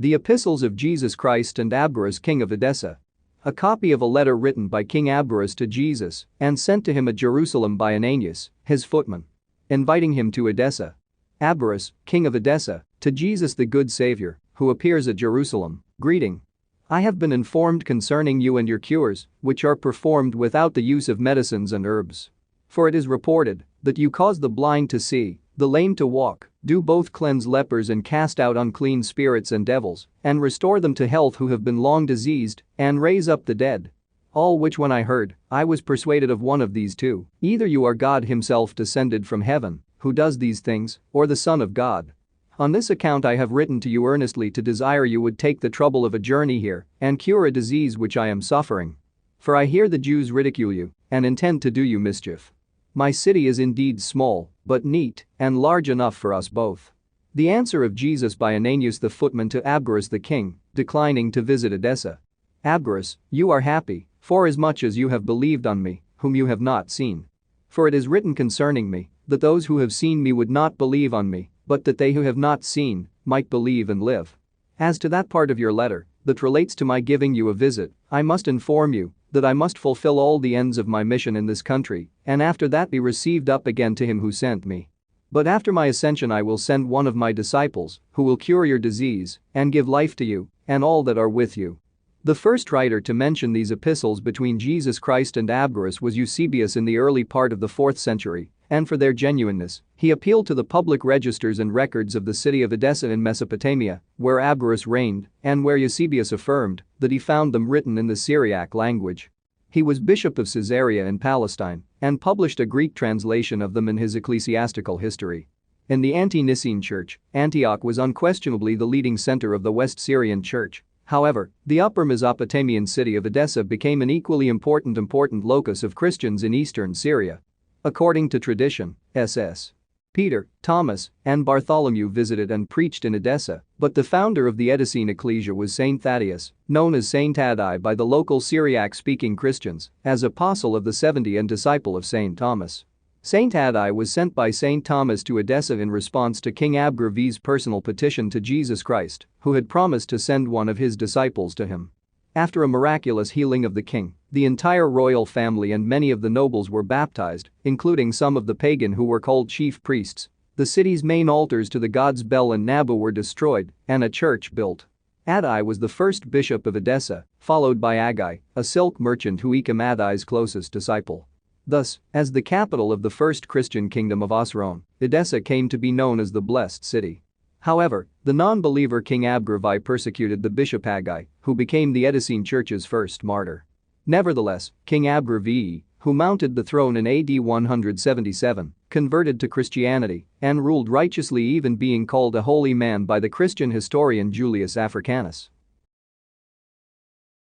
The Epistles of Jesus Christ and Abgarus, king of Edessa. A copy of a letter written by King Abgarus to Jesus and sent to him at Jerusalem by Ananias, his footman, inviting him to Edessa. Abgarus, king of Edessa, to Jesus the good Savior, who appears at Jerusalem, greeting. I have been informed concerning you and your cures, which are performed without the use of medicines and herbs. For it is reported that you cause the blind to see, the lame to walk, do both cleanse lepers and cast out unclean spirits and devils, and restore them to health who have been long diseased, and raise up the dead. All which when I heard, I was persuaded of one of these two, either you are God himself descended from heaven, who does these things, or the Son of God. On this account I have written to you earnestly to desire you would take the trouble of a journey here, and cure a disease which I am suffering. For I hear the Jews ridicule you, and intend to do you mischief. My city is indeed small, but neat, and large enough for us both. The answer of Jesus by Ananias the footman to Abgarus the king, declining to visit Edessa. Abgarus, you are happy, forasmuch as you have believed on me, whom you have not seen. For it is written concerning me, that those who have seen me would not believe on me, but that they who have not seen might believe and live. As to that part of your letter that relates to my giving you a visit, I must inform you that I must fulfill all the ends of my mission in this country, and after that be received up again to him who sent me. But after my ascension I will send one of my disciples, who will cure your disease, and give life to you, and all that are with you. The first writer to mention these epistles between Jesus Christ and Abgarus was Eusebius in the early part of the 4th century, and for their genuineness, he appealed to the public registers and records of the city of Edessa in Mesopotamia, where Abgarus reigned, and where Eusebius affirmed that he found them written in the Syriac language. He was bishop of Caesarea in Palestine, and published a Greek translation of them in his ecclesiastical history. In the Ante-Nicene Church, Antioch was unquestionably the leading center of the West Syrian Church. However, the upper Mesopotamian city of Edessa became an equally important locus of Christians in eastern Syria. According to tradition, S.S. Peter, Thomas, and Bartholomew visited and preached in Edessa, but the founder of the Edessene ecclesia was Saint Thaddeus, known as Saint Taddai by the local Syriac-speaking Christians, as apostle of the 70 and disciple of Saint Thomas. Saint Taddai was sent by Saint Thomas to Edessa in response to King Abgarus's personal petition to Jesus Christ, who had promised to send one of his disciples to him. After a miraculous healing of the king, the entire royal family and many of the nobles were baptized, including some of the pagan who were called chief priests. The city's main altars to the gods Bel and Nabu were destroyed, and a church built. Addai was the first bishop of Edessa, followed by Aggai, a silk merchant who became Addai's closest disciple. Thus, as the capital of the first Christian kingdom of Osroene, Edessa came to be known as the Blessed City. However, the non-believer King Abgarus persecuted the bishop Aggai, who became the Edessene church's first martyr. Nevertheless, King Abgarus, who mounted the throne in AD 177, converted to Christianity and ruled righteously, even being called a holy man by the Christian historian Julius Africanus.